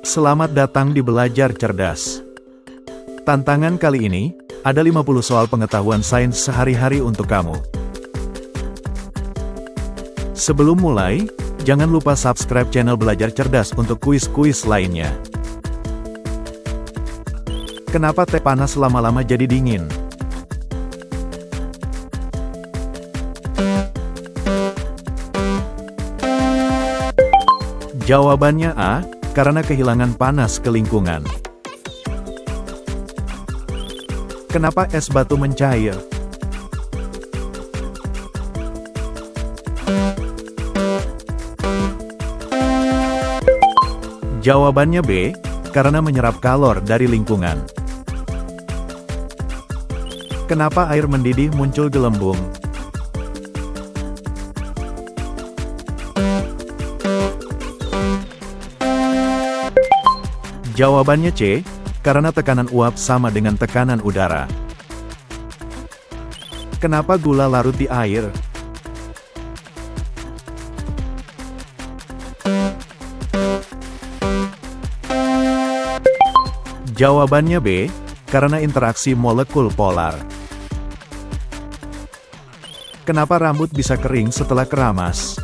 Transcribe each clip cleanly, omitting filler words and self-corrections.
Selamat datang di Belajar Cerdas. Tantangan kali ini, ada 50 soal pengetahuan sains sehari-hari untuk kamu. Sebelum mulai, jangan lupa subscribe channel Belajar Cerdas untuk kuis-kuis lainnya. Kenapa teh panas lama-lama jadi dingin? Jawabannya A, karena kehilangan panas ke lingkungan. Kenapa es batu mencair? Jawabannya B, karena menyerap kalor dari lingkungan. Kenapa air mendidih muncul gelembung? Jawabannya C, karena tekanan uap sama dengan tekanan udara. Kenapa gula larut di air? Jawabannya B, karena interaksi molekul polar. Kenapa rambut bisa kering setelah keramas?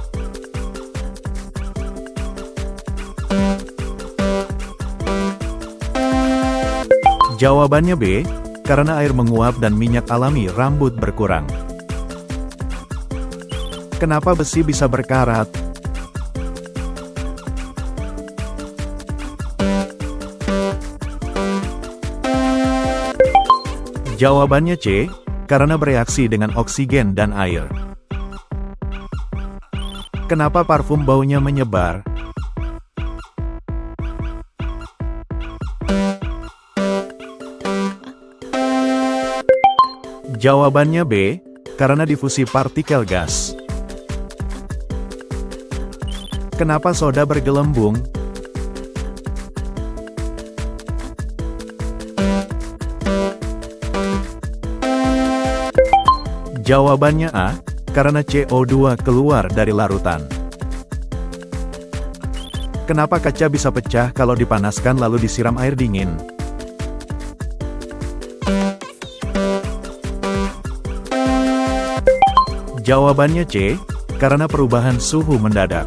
Jawabannya B, karena air menguap dan minyak alami rambut berkurang. Kenapa besi bisa berkarat? Jawabannya C, karena bereaksi dengan oksigen dan air. Kenapa parfum baunya menyebar? Jawabannya B, karena difusi partikel gas. Kenapa soda bergelembung? Jawabannya A, karena CO2 keluar dari larutan. Kenapa kaca bisa pecah kalau dipanaskan lalu disiram air dingin? Jawabannya C, karena perubahan suhu mendadak.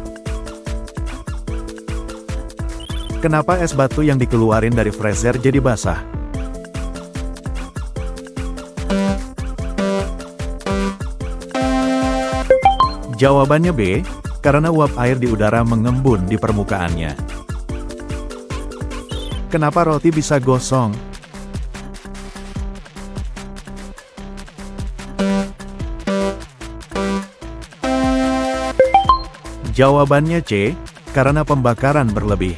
Kenapa es batu yang dikeluarin dari freezer jadi basah? Jawabannya B, karena uap air di udara mengembun di permukaannya. Kenapa roti bisa gosong? Jawabannya C, karena pembakaran berlebih.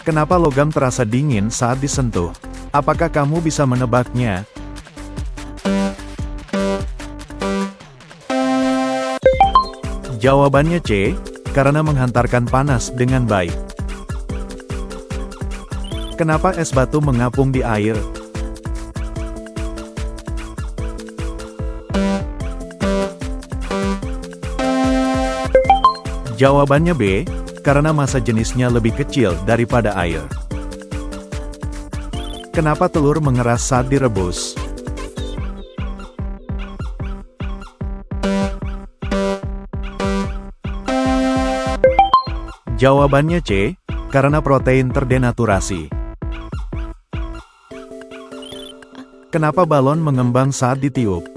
Kenapa logam terasa dingin saat disentuh? Apakah kamu bisa menebaknya? Jawabannya C, karena menghantarkan panas dengan baik. Kenapa es batu mengapung di air? Jawabannya B, karena massa jenisnya lebih kecil daripada air. Kenapa telur mengeras saat direbus? Jawabannya C, karena protein terdenaturasi. Kenapa balon mengembang saat ditiup?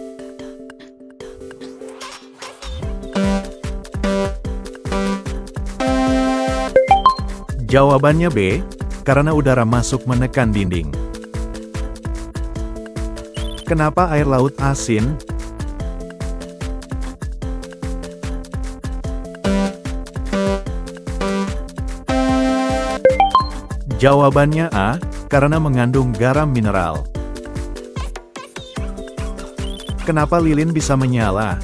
Jawabannya B, karena udara masuk menekan dinding. Kenapa air laut asin? Jawabannya A, karena mengandung garam mineral. Kenapa lilin bisa menyala?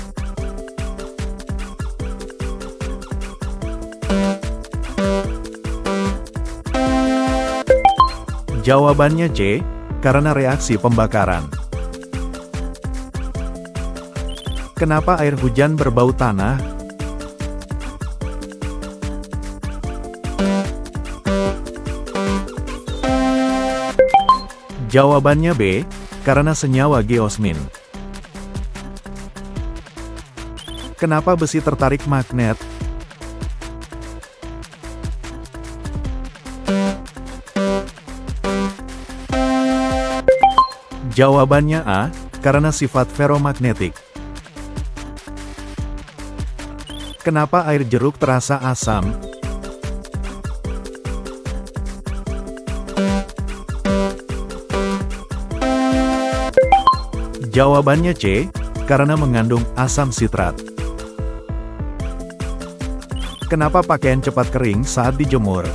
Jawabannya C, karena reaksi pembakaran. Kenapa air hujan berbau tanah? Jawabannya B, karena senyawa geosmin. Kenapa besi tertarik magnet? Jawabannya A, karena sifat ferromagnetik. Kenapa air jeruk terasa asam? Jawabannya C, karena mengandung asam sitrat. Kenapa pakaian cepat kering saat dijemur?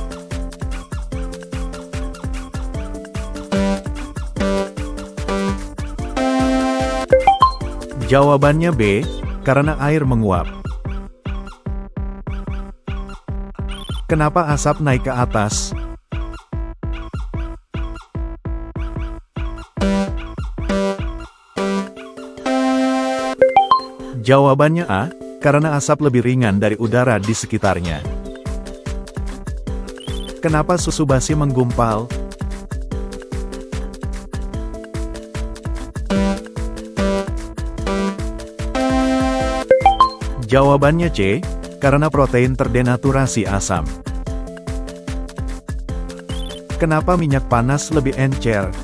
Jawabannya B, karena air menguap. Kenapa asap naik ke atas? Jawabannya A, karena asap lebih ringan dari udara di sekitarnya. Kenapa susu basi menggumpal? Jawabannya C, karena protein terdenaturasi asam. Kenapa minyak panas lebih encer?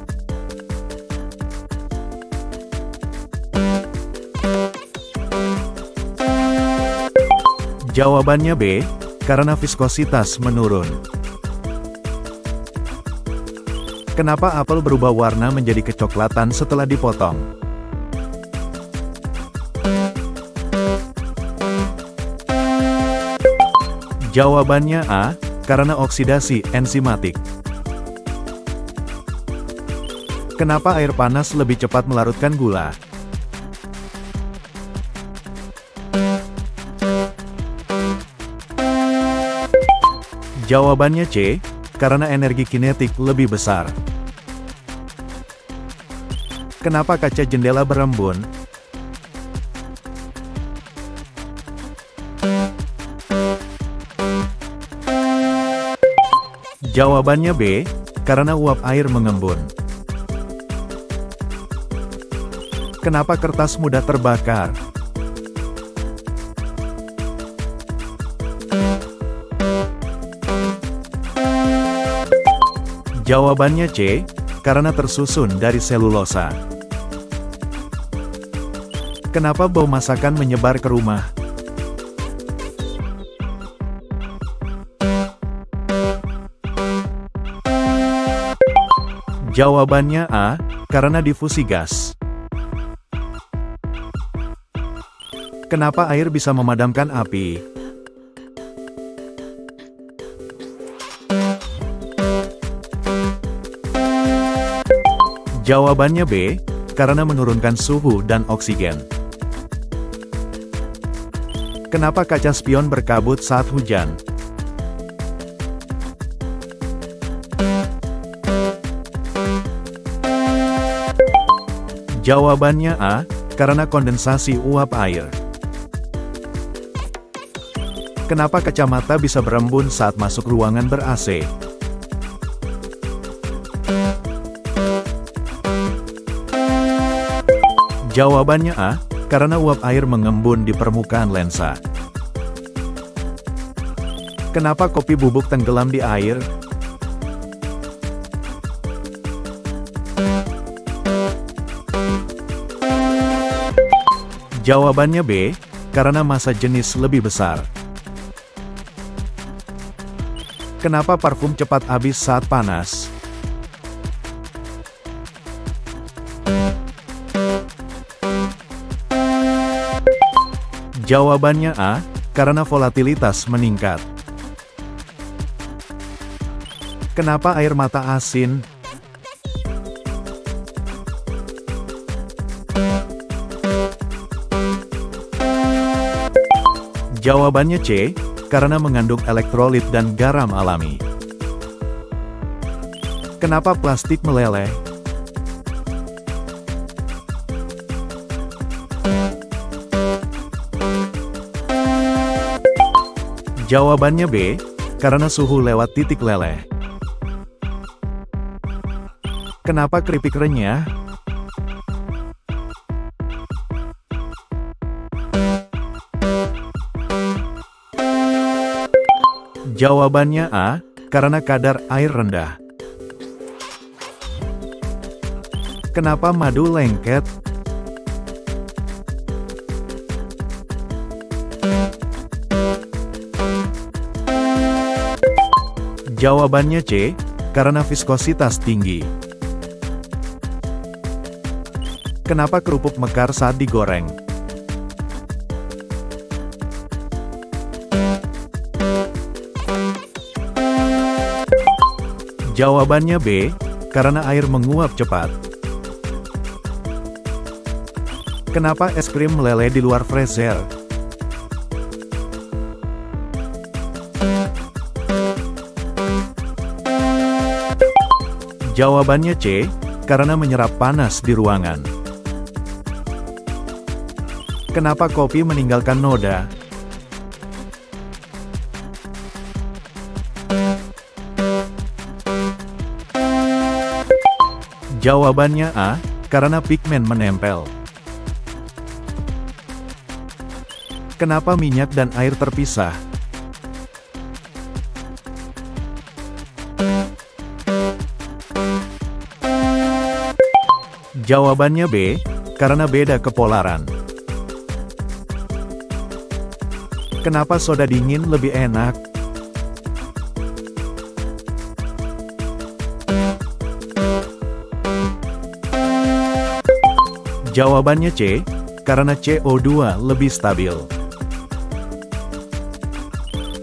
Jawabannya B, karena viskositas menurun. Kenapa apel berubah warna menjadi kecoklatan setelah dipotong? Jawabannya A, karena oksidasi enzimatik. Kenapa air panas lebih cepat melarutkan gula? Jawabannya C, karena energi kinetik lebih besar. Kenapa kaca jendela berembun? Jawabannya B, karena uap air mengembun. Kenapa kertas mudah terbakar? Jawabannya C, karena tersusun dari selulosa. Kenapa bau masakan menyebar ke rumah? Jawabannya A, karena difusi gas. Kenapa air bisa memadamkan api? Jawabannya B, karena menurunkan suhu dan oksigen. Kenapa kaca spion berkabut saat hujan? Jawabannya A, karena kondensasi uap air. Kenapa kacamata bisa berembun saat masuk ruangan ber-AC? Jawabannya A, karena uap air mengembun di permukaan lensa. Kenapa kopi bubuk tenggelam di air? Jawabannya B, karena massa jenis lebih besar. Kenapa parfum cepat habis saat panas? Jawabannya A, karena volatilitas meningkat. Kenapa air mata asin? Jawabannya C, karena mengandung elektrolit dan garam alami. Kenapa plastik meleleh? Jawabannya B, karena suhu lewat titik leleh. Kenapa keripik renyah? Jawabannya A, karena kadar air rendah. Kenapa madu lengket? Jawabannya C, karena viskositas tinggi. Kenapa kerupuk mekar saat digoreng? Jawabannya B, karena air menguap cepat. Kenapa es krim meleleh di luar freezer? Jawabannya C, karena menyerap panas di ruangan. Kenapa kopi meninggalkan noda? Jawabannya A, karena pigmen menempel. Kenapa minyak dan air terpisah? Jawabannya B, karena beda kepolaran. Kenapa soda dingin lebih enak? Jawabannya C, karena CO2 lebih stabil.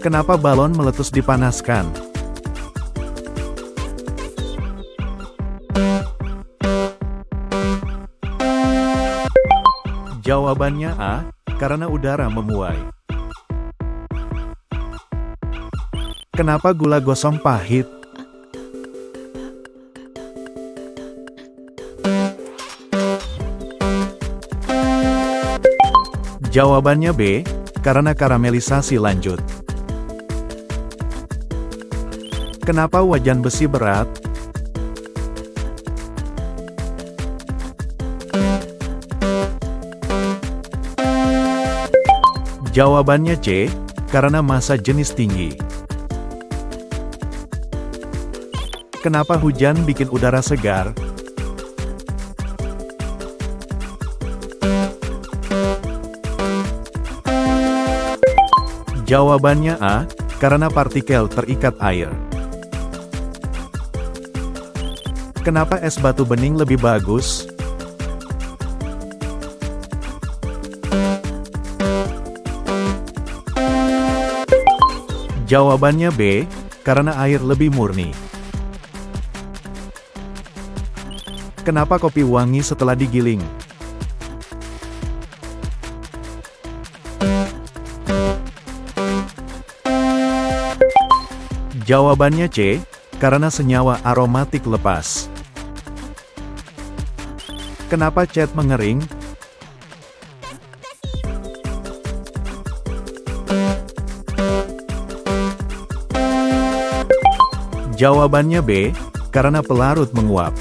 Kenapa balon meletus dipanaskan? Jawabannya A, karena udara memuai. Kenapa gula gosong pahit? Jawabannya B, karena karamelisasi lanjut. Kenapa wajan besi berat? Jawabannya C, karena massa jenis tinggi. Kenapa hujan bikin udara segar? Jawabannya A, karena partikel terikat air. Kenapa es batu bening lebih bagus? Jawabannya B, karena air lebih murni. Kenapa kopi wangi setelah digiling? Jawabannya C, karena senyawa aromatik lepas. Kenapa cat mengering? Jawabannya B, karena pelarut menguap.